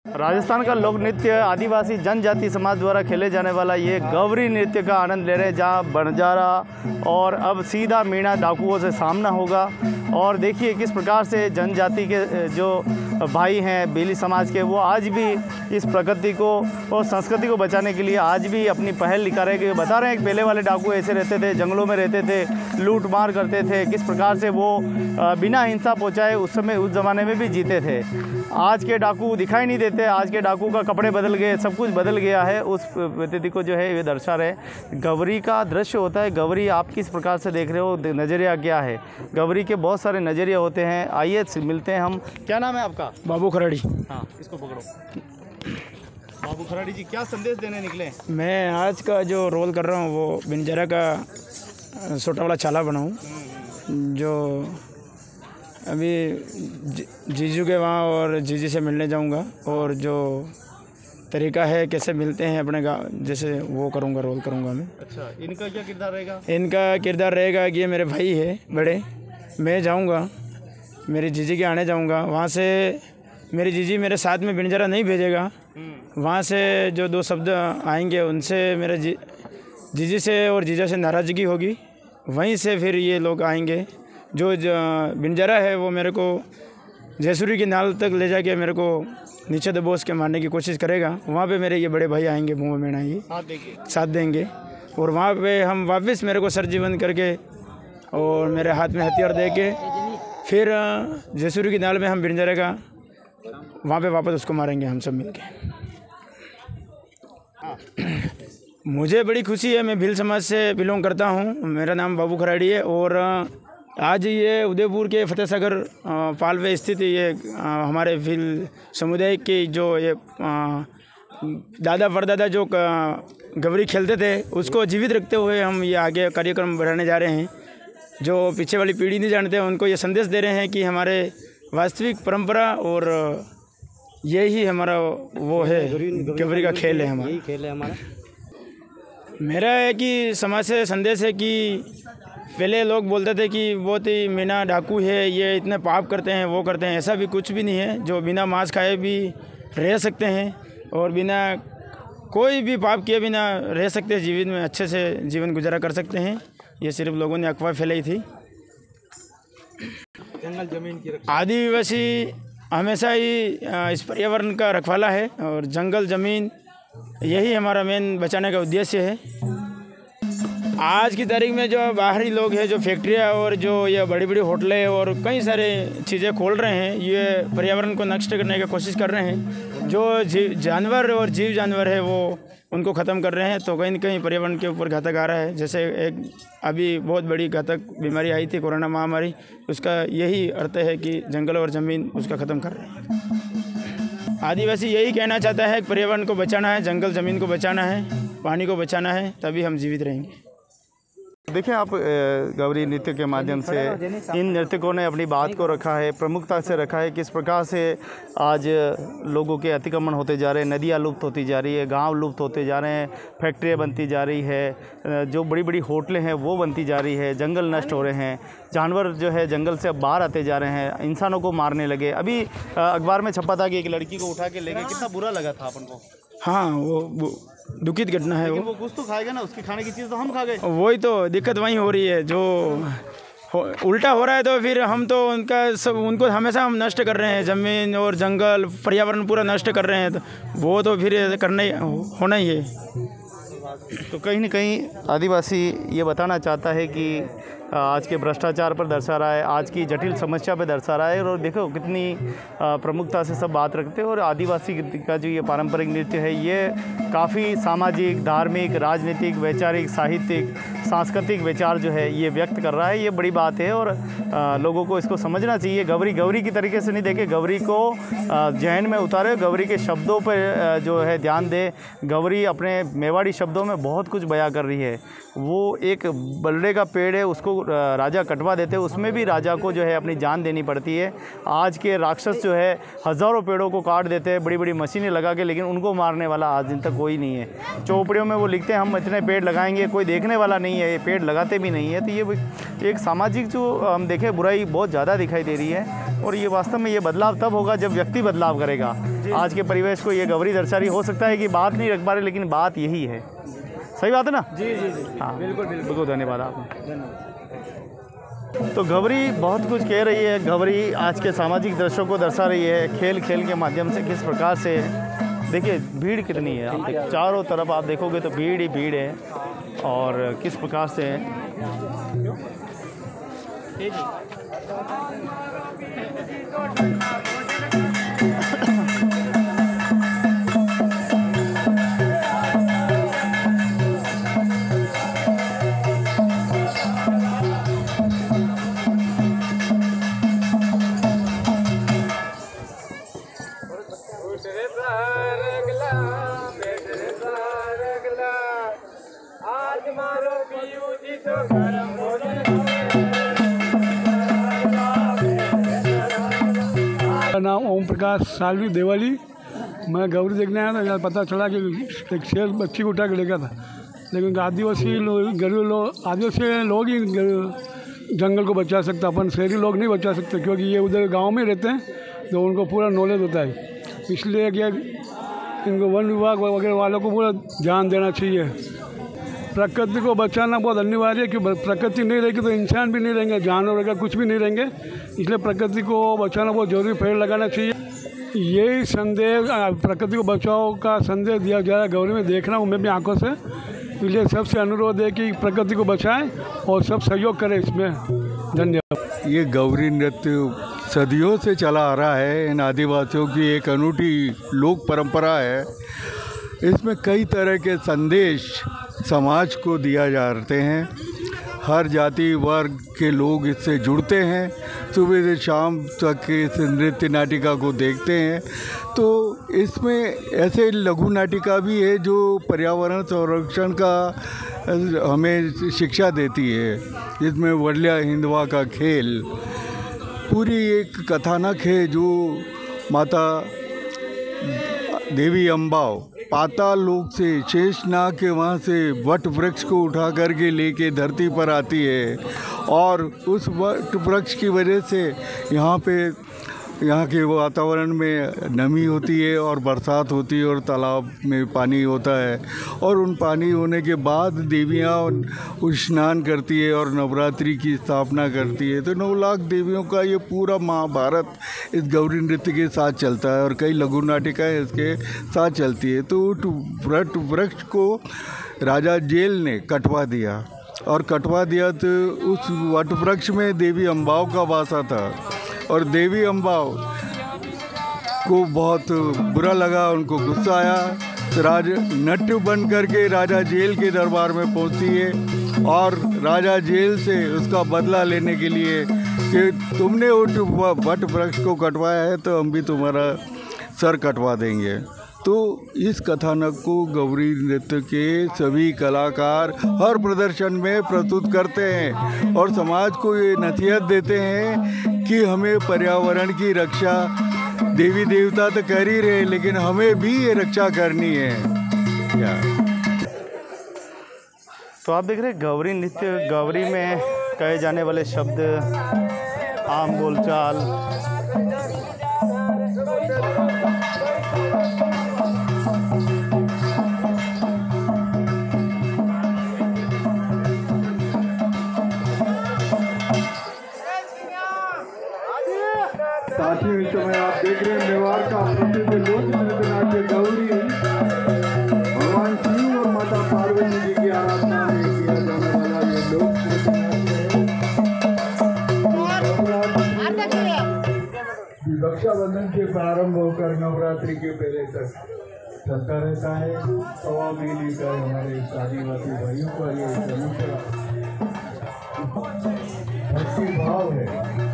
राजस्थान का लोक नृत्य आदिवासी जनजाति समाज द्वारा खेले जाने वाला ये गवरी नृत्य का आनंद ले रहे हैं, जहाँ बंजारा और अब सीधा मीणा डाकुओं से सामना होगा। और देखिए किस प्रकार से जनजाति के जो भाई हैं बेली समाज के, वो आज भी इस प्रकृति को और संस्कृति को बचाने के लिए आज भी अपनी पहल निकाल रहे हैं। बता रहे हैं कि पहले वाले डाकू ऐसे रहते थे, जंगलों में रहते थे, लूट मार करते थे, किस प्रकार से वो बिना हिंसा पहुँचाए उस समय उस ज़माने में भी जीते थे। आज के डाकू दिखाई नहीं देते, आज के डाकू का कपड़े बदल गए, सब कुछ बदल गया है। उस व्यक्ति को जो है ये दर्शा रहे। गवरी का दृश्य होता है। गवरी आप किस प्रकार से देख रहे हो, नज़रिया क्या है? गवरी के बहुत सारे नज़रिए होते हैं। आइए मिलते हैं हम। क्या नाम है आपका? बाबू खराड़ी। हाँ, इसको पकड़ो। बाबू खराड़ी जी, क्या संदेश देने निकले? मैं आज का जो रोल कर रहा हूँ वो बंजारा का छोटा वाला चाला बनाऊँ, जो अभी जीजू के वहाँ और जीजी से मिलने जाऊँगा, और जो तरीका है कैसे मिलते हैं अपने गाँव, जैसे वो करूँगा, रोल करूँगा मैं। अच्छा, इनका क्या किरदार रहेगा? इनका किरदार रहेगा कि ये मेरे भाई है बड़े, मैं जाऊँगा मेरी जीजी के आने जाऊँगा, वहाँ से मेरी जीजी मेरे साथ में बंजारा नहीं भेजेगा, वहाँ से जो दो शब्द आएंगे उनसे मेरे जीजी से और जीजा से नाराज़गी होगी, वहीं से फिर ये लोग आएंगे। जो बंजारा है वो मेरे को जयसूरी की नाल तक ले जाके मेरे को नीचे दबोच के मारने की कोशिश करेगा। वहाँ पे मेरे ये बड़े भाई आएंगे, मुँह में आएंगे, साथ देंगे, और वहाँ पे हम वापस मेरे को सरजीवन करके और मेरे हाथ में हथियार दे के फिर जयसूरी की नाल में हम बंजारे का वहाँ पे वापस उसको मारेंगे हम सब मिलके। मुझे बड़ी खुशी है, मैं भील समाज से बिलोंग करता हूँ, मेरा नाम बाबू खराड़ी है, और आज ये उदयपुर के फतेह सागर पालवे स्थित ये हमारे भील समुदाय की जो ये दादा परदादा जो गवरी खेलते थे उसको जीवित रखते हुए हम ये आगे कार्यक्रम बढ़ाने जा रहे हैं। जो पीछे वाली पीढ़ी नहीं जानते हैं उनको ये संदेश दे रहे हैं कि हमारे वास्तविक परंपरा और यही हमारा वो है, गवरी का खेल है हमारा, यही खेल है हमारा। मेरा है कि समाज से संदेश है कि पहले लोग बोलते थे कि बहुत ही मीना डाकू है, ये इतने पाप करते हैं, वो करते हैं। ऐसा भी कुछ भी नहीं है। जो बिना मांस खाए भी रह सकते हैं और बिना कोई भी पाप किए बिना रह सकते हैं, जीवन में अच्छे से जीवन गुजारा कर सकते हैं। ये सिर्फ लोगों ने अफवाह फैलाई थी। जंगल जमीन की आदिवासी हमेशा ही इस पर्यावरण का रखवाला है, और जंगल ज़मीन यही हमारा मेन बचाने का उद्देश्य है। आज की तारीख में जो बाहरी लोग हैं, जो फैक्ट्रियाँ और जो ये बड़ी बड़ी होटलें और कई सारे चीज़ें खोल रहे हैं, ये पर्यावरण को नष्ट करने की कोशिश कर रहे हैं। जो जानवर और जीव जानवर है वो उनको ख़त्म कर रहे हैं, तो कहीं न कहीं पर्यावरण के ऊपर घातक आ रहा है। जैसे एक अभी बहुत बड़ी घातक बीमारी आई थी, कोरोना महामारी, उसका यही अर्थ है कि जंगल और ज़मीन उसका ख़त्म कर रहे हैं। आदिवासी यही कहना चाहता है कि पर्यावरण को बचाना है, जंगल ज़मीन को बचाना है, पानी को बचाना है, तभी हम जीवित रहेंगे। देखिए आप गवरी नृत्य के माध्यम से इन नर्तकों ने अपनी बात को रखा है, प्रमुखता से रखा है। किस प्रकार से आज लोगों के अतिक्रमण होते जा रहे हैं, नदियाँ लुप्त होती जा रही है, गांव लुप्त होते जा रहे हैं, फैक्ट्रियाँ बनती जा रही है, जो बड़ी बड़ी होटलें हैं वो बनती जा रही है, जंगल नष्ट हो रहे हैं, जानवर जो है जंगल से अब बाहर आते जा रहे हैं, इंसानों को मारने लगे। अभी अखबार में छपा था कि एक लड़की को उठा के ले गए, कितना बुरा लगा था अपन को। हाँ, वो दुखित घटना है। वो कुछ तो खाएगा ना, उसकी खाने की चीज़ तो हम खा गए। वही तो दिक्कत वहीं हो रही है, जो उल्टा हो रहा है। तो फिर हम तो उनको हमेशा हम नष्ट कर रहे हैं, ज़मीन और जंगल पर्यावरण पूरा नष्ट कर रहे हैं, तो वो तो फिर करना ही होना ही है। तो कहीं न कहीं आदिवासी ये बताना चाहता है कि आज के भ्रष्टाचार पर दर्शा रहा है, आज की जटिल समस्या पर दर्शा रहा है, और देखो कितनी प्रमुखता से सब बात रखते हैं। और आदिवासी का जो ये पारंपरिक नृत्य है ये काफ़ी सामाजिक, धार्मिक, राजनीतिक, वैचारिक, साहित्यिक, सांस्कृतिक विचार जो है ये व्यक्त कर रहा है। ये बड़ी बात है और लोगों को इसको समझना चाहिए। गवरी की तरीके से नहीं देखे, गवरी को जहन में उतारे, गवरी के शब्दों पर जो है ध्यान दे। गवरी अपने मेवाड़ी शब्दों में बहुत कुछ बयां कर रही है। वो एक बल्ले का पेड़ है, उसको राजा कटवा देते हैं, उसमें भी राजा को जो है अपनी जान देनी पड़ती है। आज के राक्षस जो है हज़ारों पेड़ों को काट देते हैं बड़ी बड़ी मशीनें लगा के, लेकिन उनको मारने वाला आज दिन तक कोई नहीं है। चौपड़ियों में वो लिखते हैं हम इतने पेड़ लगाएंगे, कोई देखने वाला नहीं है, ये पेड़ लगाते भी नहीं है। तो ये एक सामाजिक जो हम देखें बुराई बहुत ज़्यादा दिखाई दे रही है, और ये वास्तव में ये बदलाव तब होगा जब व्यक्ति बदलाव करेगा। आज के परिवेश को ये गौरी दर्शा रही। हो सकता है कि बात नहीं रख पा रहे, लेकिन बात यही है। सही बात है ना? जी जी जी, हाँ बिल्कुल बिल्कुल। बहुत धन्यवाद आपको। धन्यवाद। तो गौरी बहुत कुछ कह रही है। गौरी आज के सामाजिक दृश्यों को दर्शा रही है, खेल खेल के माध्यम से किस प्रकार से। देखिए भीड़ कितनी है, आप चारों तरफ आप देखोगे तो भीड़ ही भीड़ है, और किस प्रकार से मेरा नाम ओम प्रकाश सालवी देवाली। मैं गौरी देखने आया था, पता चला कि एक शेर बच्ची को उठा के लेकर था, लेकिन आदिवासी लोग ही जंगल को बचा सकते, अपन शहरी लोग नहीं बचा सकते, क्योंकि ये उधर गांव में रहते हैं तो उनको पूरा नॉलेज होता है। इसलिए कि इनको वन विभाग वगैरह वालों को पूरा ध्यान देना चाहिए। प्रकृति को बचाना बहुत अनिवार्य है, कि प्रकृति नहीं रहेगी तो इंसान भी नहीं रहेंगे, जानवर वगैरह कुछ भी नहीं रहेंगे। इसलिए प्रकृति को बचाना बहुत ज़रूरी, पेड़ लगाना चाहिए। यही संदेश प्रकृति को बचाओ का संदेश दिया जा रहा है गौरी में, देख रहा हूँ मैं भी आंखों से। इसलिए सबसे अनुरोध है कि प्रकृति को बचाएं और सब सहयोग करें इसमें। धन्यवाद। ये गौरी नृत्य सदियों से चला आ रहा है। इन आदिवासियों की एक अनूठी लोक परंपरा है। इसमें कई तरह के संदेश समाज को दिया जाते हैं। हर जाति वर्ग के लोग इससे जुड़ते हैं, सुबह से शाम तक इस नृत्य नाटिका को देखते हैं। तो इसमें ऐसे लघु नाटिका भी है जो पर्यावरण संरक्षण का हमें शिक्षा देती है। इसमें वडल्या हिंदवा का खेल पूरी एक कथानक है, जो माता देवी अम्बाओ पाताल लोक से शेषनाग के वहाँ से वट वृक्ष को उठा करके लेके धरती पर आती है, और उस वट वृक्ष की वजह से यहाँ के वातावरण में नमी होती है और बरसात होती है और तालाब में पानी होता है, और उन पानी होने के बाद देवियाँ स्नान करती है और नवरात्रि की स्थापना करती है। तो 9 लाख देवियों का ये पूरा महाभारत इस गौरी नृत्य के साथ चलता है, और कई लघु नाटिकाएँ इसके साथ चलती है। तो वट वृक्ष को राजा जेल ने कटवा दिया, और कटवा दिया तो उस वट वृक्ष में देवी अम्बाओं का वासा था, और देवी अम्बाओं को बहुत बुरा लगा, उनको गुस्सा आया। तो नट्टू बन करके राजा जेल के दरबार में पहुंचती है, और राजा जेल से उसका बदला लेने के लिए कि तुमने वट वृक्ष को कटवाया है तो हम भी तुम्हारा सर कटवा देंगे। तो इस कथानक को गौरी नृत्य के सभी कलाकार हर प्रदर्शन में प्रस्तुत करते हैं, और समाज को ये नसीहत देते हैं कि हमें पर्यावरण की रक्षा देवी देवता तो कर ही रहे, लेकिन हमें भी ये रक्षा करनी है। क्या तो आप देख रहे हैं गौरी नृत्य। गौरी में कहे जाने वाले शब्द, आम बोलचाल, साथियों, इस समय आप देख रहे हैं मेवाड़ का प्रसिद्ध लोक नृत्य नाट्य गौरी भगवान शिव और माता पार्वती जी की आराधना में किया जाने वाला ये लोक नृत्य नाट्य रक्षाबंधन से प्रारंभ होकर नवरात्रि के पहले तक चलता रहता है। 1.25 महीने का हमारे आदिवासी भाइयों का ये भक्ति भाव है।